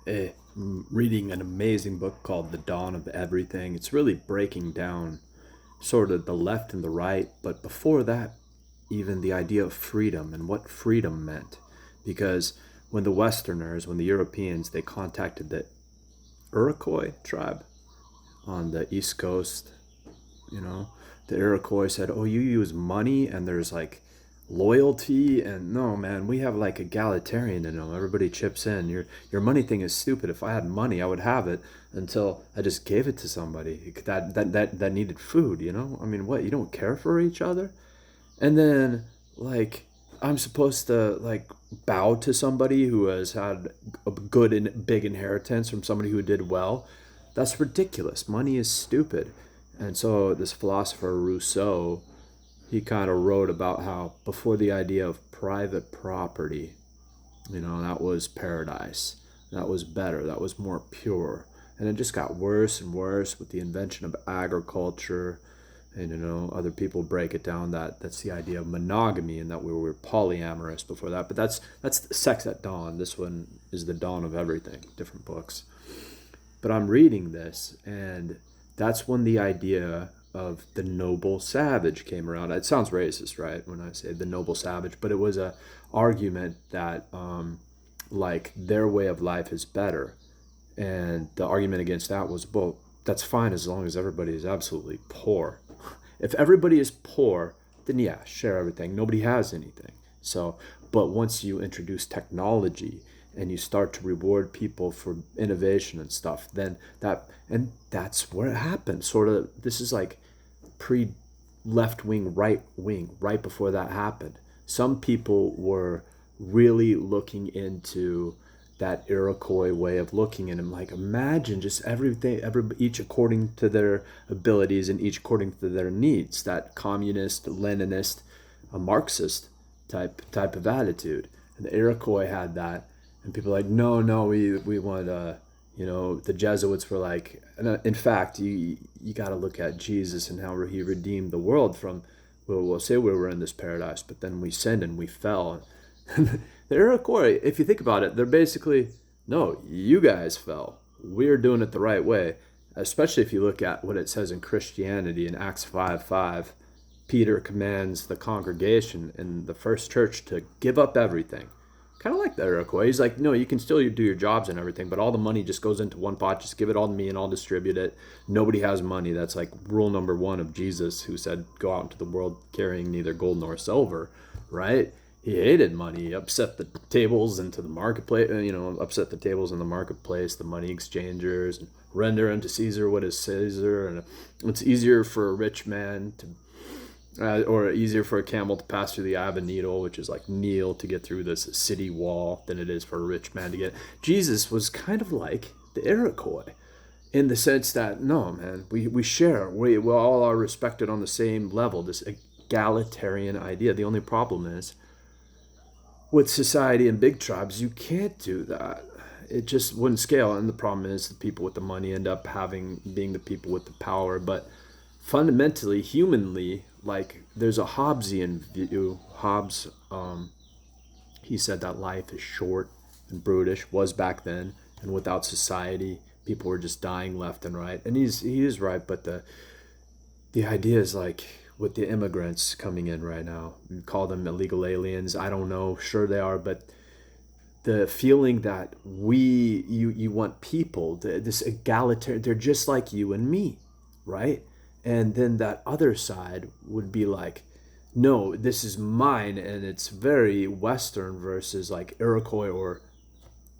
Reading an amazing book called The Dawn of Everything. It's really breaking down sort of the left and the right, but before that, even the idea of freedom and what freedom meant. Because when the Westerners, when the Europeans, they contacted the Iroquois tribe on the East Coast, you know, the Iroquois said, "Oh, you use money and there's like loyalty and no, man, we have like egalitarian in them. Everybody chips in. Your money thing is stupid. If I had money, I would have it until I just gave it to somebody that needed food, you know? I mean, what? You don't care for each other?" And then like I'm supposed to like bow to somebody who has had a good and big inheritance from somebody who did well. That's ridiculous. Money is stupid. And so this philosopher Rousseau, he kind of wrote about how before the idea of private property, that was paradise. That was better. That was more pure. And it just got worse and worse with the invention of agriculture. And other people break it down that that's the idea of monogamy and that we were polyamorous before that. But that's Sex at Dawn. This one is The Dawn of Everything. Different books. But I'm reading this, and that's when the idea of the noble savage came around. It sounds racist, right, when I say the noble savage, but it was a argument that like their way of life is better, and the argument against that was, well, that's fine as long as everybody is absolutely poor. If everybody is poor, then yeah, share everything. Nobody has anything. So, but once you introduce technology and you start to reward people for innovation and stuff, then that's where it happens. Sort of, this is like pre left wing, right wing, right before that happened. Some people were really looking into that Iroquois way of looking at him. Like, imagine just everything, each according to their abilities and each according to their needs. That communist, Leninist, a Marxist type of attitude. And the Iroquois had that, and people were like, no, we want the Jesuits were like, in fact, you got to look at Jesus and how he redeemed the world from, well, we'll say we were in this paradise, but then we sinned and we fell. The Iroquois, if you think about it, they're basically, no, you guys fell. We're doing it the right way. Especially if you look at what it says in Christianity in Acts 5:5. Peter commands the congregation in the first church to give up everything. Kind of like the Iroquois. He's like, no, you can still do your jobs and everything, but all the money just goes into one pot. Just give it all to me and I'll distribute it. Nobody has money. That's like rule number one of Jesus, who said, go out into the world carrying neither gold nor silver, right? He hated money. He upset the tables into the marketplace, upset the tables in the marketplace, the money exchangers, and render unto Caesar what is Caesar. And it's easier for a rich man to or easier for a camel to pass through the eye of a needle, which is like kneel to get through this city wall, than it is for a rich man to get. Jesus was kind of like the Iroquois in the sense that, no, man, we share. We all are respected on the same level, this egalitarian idea. The only problem is with society and big tribes, you can't do that. It just wouldn't scale. And the problem is the people with the money end up being the people with the power. But fundamentally, humanly, like there's a Hobbesian view. Hobbes, he said that life is short and brutish, was back then, and without society, people were just dying left and right. And he is right, but the idea is like with the immigrants coming in right now, we call them illegal aliens. I don't know, sure they are, but the feeling that you want people, this egalitarian, they're just like you and me, right? And then that other side would be like, no, this is mine, and it's very Western versus like Iroquois or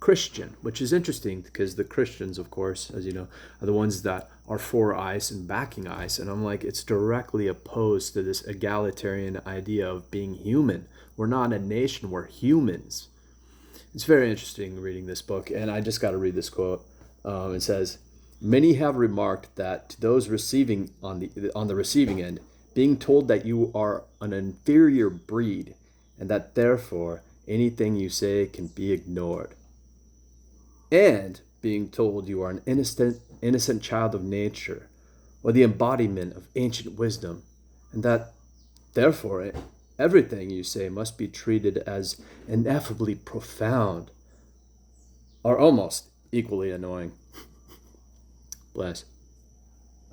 Christian, which is interesting because the Christians, of course, as you know, are the ones that are for ICE and backing ICE. And I'm like, it's directly opposed to this egalitarian idea of being human. We're not a nation, we're humans. It's very interesting reading this book, and I just got to read this quote. It says, "Many have remarked that to those receiving on the receiving end, being told that you are an inferior breed, and that therefore anything you say can be ignored, and being told you are an innocent child of nature, or the embodiment of ancient wisdom, and that therefore everything you say must be treated as ineffably profound, are almost equally annoying. Bless.